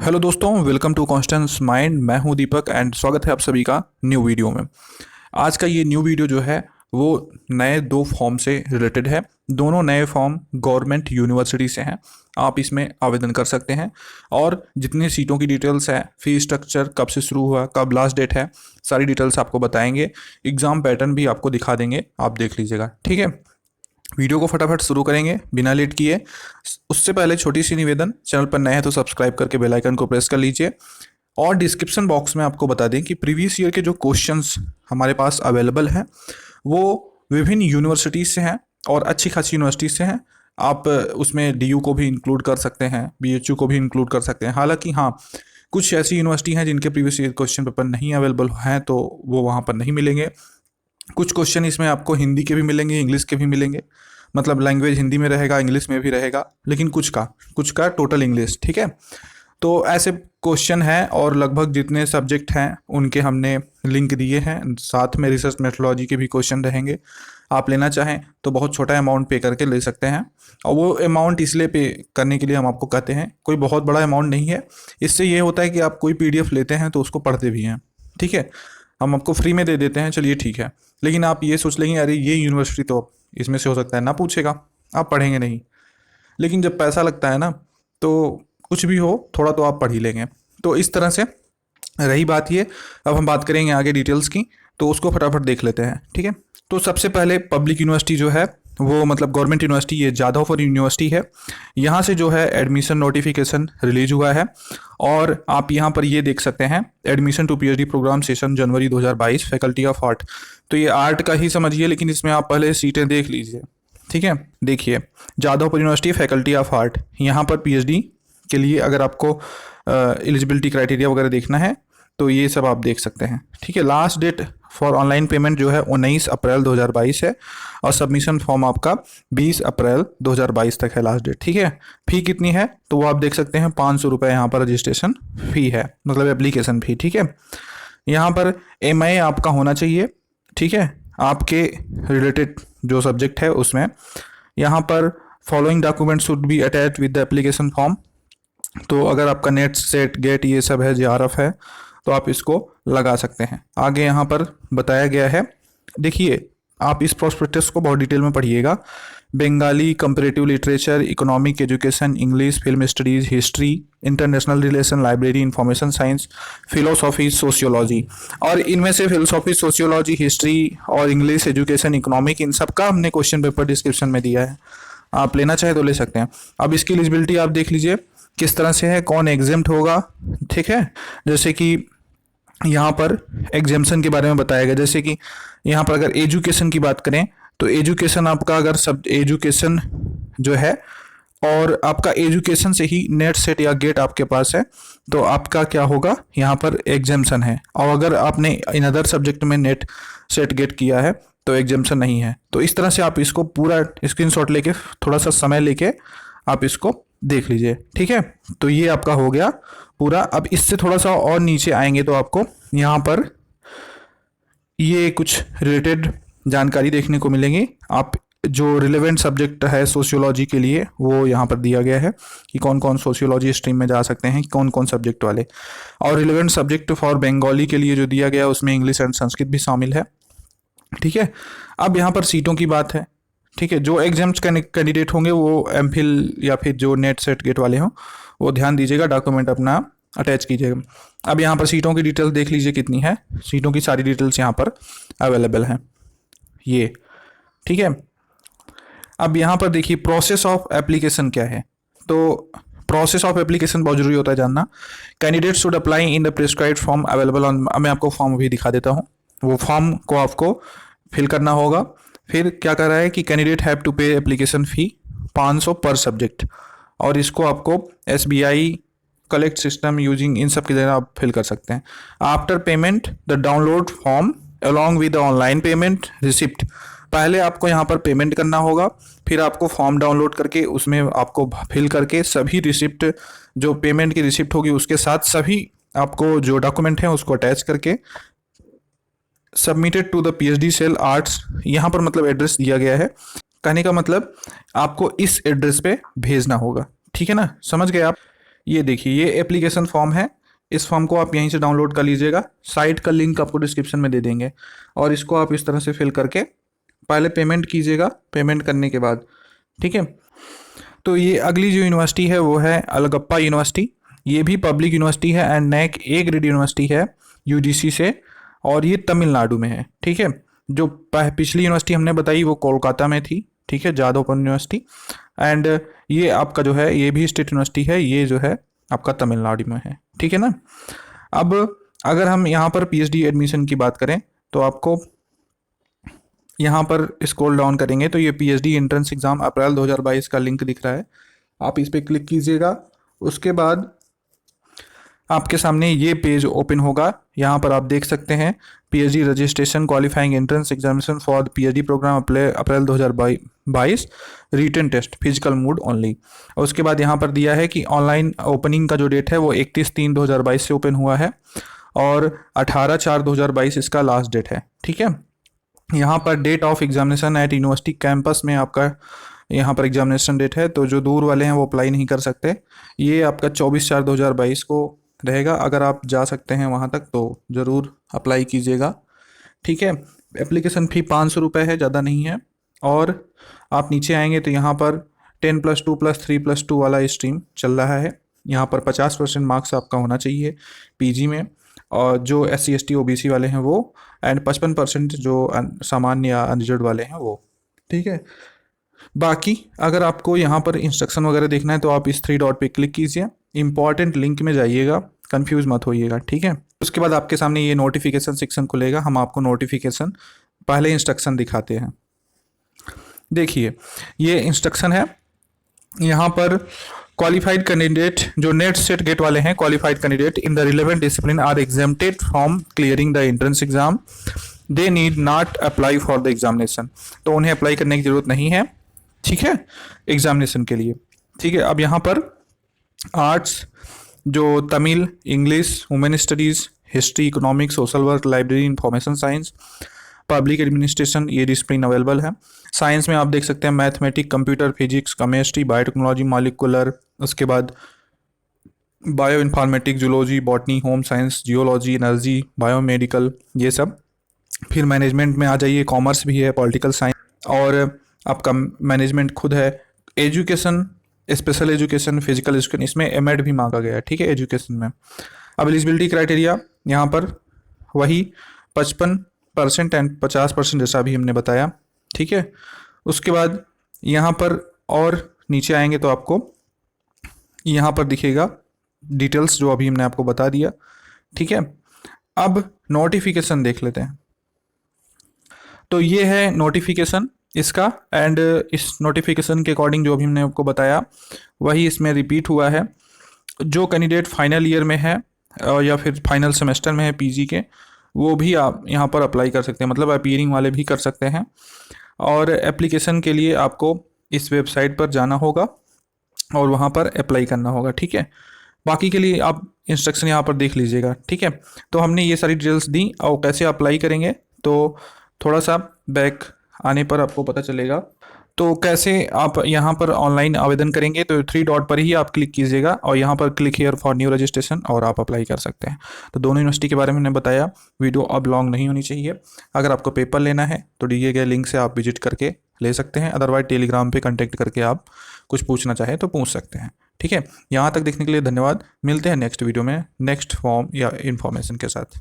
Hello दोस्तों, welcome to Constance mind. मैं हूं दीपक एंड स्वागत है आप सभी का न्यू वीडियो में। आज का ये न्यू वीडियो जो है वो नए दो फॉर्म से रिलेटेड है। दोनों नए फॉर्म गवर्नमेंट यूनिवर्सिटी से हैं। आप इसमें आवेदन कर सकते हैं और जितनी सीटों की डिटेल्स है, फीस स्ट्रक्चर, कब से शुरू हुआ, कब लास्ट डेट है, सारी डिटेल्स आपको बताएंगे। एग्ज़ाम पैटर्न भी आपको दिखा देंगे, आप देख लीजिएगा। ठीक है, वीडियो को फटाफट शुरू करेंगे बिना लेट किए। उससे पहले छोटी सी निवेदन, चैनल पर नए हैं तो सब्सक्राइब करके बेल आइकन को प्रेस कर लीजिए। और डिस्क्रिप्शन बॉक्स में आपको बता दें कि प्रीवियस ईयर के जो क्वेश्चंस हमारे पास अवेलेबल हैं वो विभिन्न यूनिवर्सिटीज़ से हैं और अच्छी खासी यूनिवर्सिटीज़ से हैं। आप उसमें डी को भी इंक्लूड कर सकते हैं, BHU को भी इंक्लूड कर सकते हैं। हालांकि हाँ, कुछ ऐसी यूनिवर्सिटी हैं जिनके प्रीवियस ईयर क्वेश्चन पेपर नहीं अवेलेबल हैं तो वो वहाँ पर नहीं मिलेंगे। कुछ क्वेश्चन इसमें आपको हिंदी के भी मिलेंगे, इंग्लिश के भी मिलेंगे। मतलब लैंग्वेज हिंदी में रहेगा, इंग्लिश में भी रहेगा, लेकिन कुछ का टोटल इंग्लिश। ठीक है, तो ऐसे क्वेश्चन हैं और लगभग जितने सब्जेक्ट हैं उनके हमने लिंक दिए हैं। साथ में रिसर्च मेथोडोलॉजी के भी क्वेश्चन रहेंगे। आप लेना चाहें तो बहुत छोटा अमाउंट पे करके ले सकते हैं, और वो अमाउंट इसलिए पे करने के लिए हम आपको कहते हैं, कोई बहुत बड़ा अमाउंट नहीं है। इससे ये होता है कि आप कोई PDF लेते हैं तो उसको पढ़ते भी हैं। ठीक है, हम आपको फ्री में दे देते हैं, चलिए ठीक है। लेकिन आप ये सोच लेंगे अरे ये यूनिवर्सिटी तो इसमें से हो सकता है ना पूछेगा, आप पढ़ेंगे नहीं। लेकिन जब पैसा लगता है ना, तो कुछ भी हो थोड़ा तो आप पढ़ ही लेंगे। तो इस तरह से रही बात ये। अब हम बात करेंगे आगे डिटेल्स की, तो उसको फटाफट देख लेते हैं। ठीक है, तो सबसे पहले पब्लिक यूनिवर्सिटी जो है वो मतलब गवर्नमेंट यूनिवर्सिटी, ये जादवपुर यूनिवर्सिटी है। यहाँ से जो है एडमिशन नोटिफिकेशन रिलीज हुआ है और आप यहाँ पर ये देख सकते हैं, admission to PhD programme session January 2022, faculty of art. तो ये आर्ट का ही समझिए, लेकिन इसमें आप पहले सीटें देख लीजिए। ठीक है, देखिए Jadavpur university faculty of art, यहाँ पर PhD के लिए अगर आपको एलिजिबिलिटी क्राइटेरिया वगैरह देखना है तो ये सब आप देख सकते हैं। ठीक है, last date for online payment जो है 19 अप्रैल 2022 है और सबमिशन फॉर्म आपका 20 अप्रैल 2022 तक है लास्ट डेट। ठीक है, फ़ी कितनी है तो वो आप देख सकते हैं, 500 रुपये यहाँ पर रजिस्ट्रेशन फ़ी है, मतलब एप्लीकेशन फ़ी। ठीक है, यहाँ पर MA आपका होना चाहिए। ठीक है, आपके रिलेटेड जो सब्जेक्ट है उसमें। यहाँ पर following document should be attach with the application form. तो अगर आपका नेट, सेट, गेट ये सब है, JRF है, तो आप इसको लगा सकते हैं। आगे यहाँ पर बताया गया है, देखिए आप इस प्रोस्पेक्टस को बहुत डिटेल में पढ़िएगा। Bengali, comparative literature, economic education, English, film studies, history, international relation, library, information science, philosophy, sociology. और इनमें से फिलोसॉफी, सोशियोलॉजी, हिस्ट्री और इंग्लिश, एजुकेशन, इकोनॉमिक, इन सब का हमने क्वेश्चन पेपर डिस्क्रिप्शन में दिया है। आप लेना चाहे तो ले सकते हैं। अब इसकी एलिजिबिलिटी आप देख लीजिए किस तरह से है, कौन एग्जेम्प्ट होगा। ठीक है, जैसे कि यहाँ पर एग्जेम्पशन के बारे में बताया गया। जैसे कि यहाँ पर अगर एजुकेशन की बात करें तो एजुकेशन आपका, अगर सब एजुकेशन जो है और आपका एजुकेशन से ही नेट, सेट या गेट आपके पास है तो आपका क्या होगा, यहाँ पर एग्जेम्पशन है। और अगर आपने इन अदर सब्जेक्ट में नेट, सेट, गेट किया है तो एग्जेम्पशन नहीं है। तो इस तरह से आप इसको पूरा स्क्रीनशॉट लेके, थोड़ा सा समय लेके आप इसको देख लीजिए। ठीक है, तो ये आपका हो गया पूरा। अब इससे थोड़ा सा और नीचे आएंगे तो आपको यहाँ पर ये कुछ रिलेटेड जानकारी देखने को मिलेंगी। आप जो रिलेवेंट सब्जेक्ट है सोशियोलॉजी के लिए वो यहाँ पर दिया गया है कि कौन कौन सोशियोलॉजी स्ट्रीम में जा सकते हैं, कौन कौन सब्जेक्ट वाले। और रिलेवेंट सब्जेक्ट फॉर बंगाली के लिए जो दिया गया है उसमें इंग्लिश एंड संस्कृत भी शामिल है। ठीक है, अब यहाँ पर सीटों की बात है। ठीक है, जो एग्जाम्स कैंडिडेट होंगे वो MPhil या फिर जो नेट, सेट, गेट वाले हों वो ध्यान दीजिएगा, डॉक्यूमेंट अपना अटैच कीजिएगा। अब यहाँ पर सीटों की डिटेल्स देख लीजिए कितनी है। सीटों की सारी डिटेल्स यहाँ पर अवेलेबल हैं ये। ठीक है, अब यहाँ पर देखिए प्रोसेस ऑफ एप्लीकेशन क्या है। तो प्रोसेस ऑफ एप्लीकेशन बहुत जरूरी होता है जानना। Candidate should apply in the prescribed form available on, मैं आपको फॉर्म भी दिखा देता हूँ। वो फॉर्म को आपको फिल करना होगा। फिर क्या कर रहा है कि कैंडिडेट हैव टू पे एप्लीकेशन फ़ी 500 पर सब्जेक्ट, और इसको आपको SBI collect system using in सब की जगह आप फिल कर सकते हैं। After payment the download form along with the online payment receipt. पहले आपको यहाँ पर पेमेंट करना होगा, फिर आपको फॉर्म डाउनलोड करके उसमें आपको फिल करके सभी रिसिप्ट, जो पेमेंट की रिसिप्ट होगी उसके साथ सभी आपको जो डॉक्यूमेंट हैं उसको अटैच करके submitted to the PhD cell arts. यहाँ पर मतलब एड्रेस दिया गया है, कहने का मतलब आपको इस एड्रेस पे भेजना होगा। ठीक है ना, समझ गए आप। ये देखिए, ये एप्लीकेशन फॉर्म है। इस फॉर्म को आप यहीं से डाउनलोड कर लीजिएगा, साइट का लिंक आपको डिस्क्रिप्शन में दे देंगे। और इसको आप इस तरह से फिल करके पहले पेमेंट कीजिएगा, पेमेंट करने के बाद, ठीक है। तो ये अगली जो यूनिवर्सिटी है वो है अलगप्पा यूनिवर्सिटी। ये भी पब्लिक यूनिवर्सिटी है and NAAC A grade university है यूजीसी से, और ये तमिलनाडु में है, ठीक है। जो पिछली यूनिवर्सिटी हमने बताई वो कोलकाता में थी, ठीक है, जादवपुर यूनिवर्सिटी। एंड ये आपका जो है ये भी स्टेट यूनिवर्सिटी है, ये जो है आपका तमिलनाडु में है, ठीक है ना। अब अगर हम यहाँ पर पीएचडी एडमिशन की बात करें तो आपको यहाँ पर स्क्रॉल डाउन करेंगे तो ये पीएचडी एंट्रेंस एग्ज़ाम अप्रैल 2022 का लिंक दिख रहा है, आप इस पर क्लिक कीजिएगा। उसके बाद आपके सामने ये पेज ओपन होगा। यहाँ पर आप देख सकते हैं PhD registration qualifying entrance examination for PhD programme April 2022 written test physical mode only. और उसके बाद यहाँ पर दिया है कि ऑनलाइन ओपनिंग का जो डेट है वो 31/3/2022 से ओपन हुआ है और 18/4/2022 इसका लास्ट डेट है, ठीक है। यहाँ पर date of examination at university campus में आपका यहाँ पर एग्जामिनेशन डेट है, तो जो दूर वाले हैं वो अप्लाई नहीं कर सकते। ये आपका 24/4/2022 को रहेगा। अगर आप जा सकते हैं वहाँ तक तो ज़रूर अप्लाई कीजिएगा, ठीक है। एप्लीकेशन फ़ी 500 रुपये है, ज़्यादा नहीं है। और आप नीचे आएंगे तो यहाँ पर 10+2+3+2 वाला स्ट्रीम चल रहा है। यहाँ पर 50% मार्क्स आपका होना चाहिए पीजी में, और जो SC ST OBC वाले हैं वो, एंड 55% जो सामान्य या अनरिजर्व वाले हैं वो, ठीक है। बाकी अगर आपको यहाँ पर इंस्ट्रक्शन वगैरह देखना है तो आप इस 3 डॉट पे क्लिक कीजिए, इंपॉर्टेंट लिंक में जाइएगा, कंफ्यूज मत होइएगा, ठीक है। उसके बाद आपके सामने ये नोटिफिकेशन सेक्शन खुलेगा। हम आपको नोटिफिकेशन पहले इंस्ट्रक्शन दिखाते हैं। देखिए ये इंस्ट्रक्शन है, यहाँ पर क्वालिफाइड कैंडिडेट जो नेट सेट गेट वाले हैं, qualified candidate in the relevant discipline are exempted from clearing the entrance exam, they need not apply for the examination. तो उन्हें अप्लाई करने की जरूरत नहीं है, ठीक है, एग्जामिनेशन के लिए, ठीक है। अब यहाँ पर आर्ट्स जो Tamil, English, women studies, history, economics, social work, library, information science, public administration, ये डिसिप्लिन अवेलेबल है। साइंस में आप देख सकते हैं mathematics, computer, physics, chemistry, biotechnology, molecular, उसके बाद bio informatics, zoology, botany, home science, geology, energy, biomedical, ये सब। फिर मैनेजमेंट में आ जाइए, कॉमर्स भी है, पॉलिटिकल साइंस, और आपका मैनेजमेंट खुद है। Education, special education, physical education, इसमें एमएड भी मांगा गया है, ठीक है, एजुकेशन में। अब एलिजिबिलिटी क्राइटेरिया यहाँ पर वही 55% एंड 50% जैसा भी हमने बताया, ठीक है। उसके बाद यहाँ पर और नीचे आएंगे तो आपको यहाँ पर दिखेगा डिटेल्स जो अभी हमने आपको बता दिया, ठीक है। अब नोटिफिकेशन देख लेते हैं। तो ये है नोटिफिकेशन इसका, एंड इस नोटिफिकेशन के अकॉर्डिंग जो अभी हमने आपको बताया वही इसमें रिपीट हुआ है। जो कैंडिडेट फाइनल ईयर में है या फिर फाइनल सेमेस्टर में है पीजी के, वो भी आप यहाँ पर अप्लाई कर सकते हैं, मतलब अपीयरिंग वाले भी कर सकते हैं। और एप्लीकेशन के लिए आपको इस वेबसाइट पर जाना होगा और वहाँ पर अप्लाई करना होगा, ठीक है। बाकी के लिए आप इंस्ट्रक्शन यहाँ पर देख लीजिएगा, ठीक है। तो हमने ये सारी डिटेल्स दी, और कैसे अप्लाई करेंगे तो थोड़ा सा बैक आने पर आपको पता चलेगा। तो कैसे आप यहाँ पर ऑनलाइन आवेदन करेंगे तो 3 डॉट पर ही आप क्लिक कीजिएगा और यहाँ पर click here for new registration, और आप अप्लाई कर सकते हैं। तो दोनों यूनिवर्सिटी के बारे में मैंने बताया, वीडियो अब लॉन्ग नहीं होनी चाहिए। अगर आपको पेपर लेना है तो दिए गए लिंक से आप विजिट करके ले सकते हैं, अदरवाइज टेलीग्राम पे कांटेक्ट करके आप कुछ पूछना चाहें तो पूछ सकते हैं, ठीक है। यहाँ तक देखने के लिए धन्यवाद। मिलते हैं नेक्स्ट वीडियो में नेक्स्ट फॉर्म या इन्फॉर्मेशन के साथ।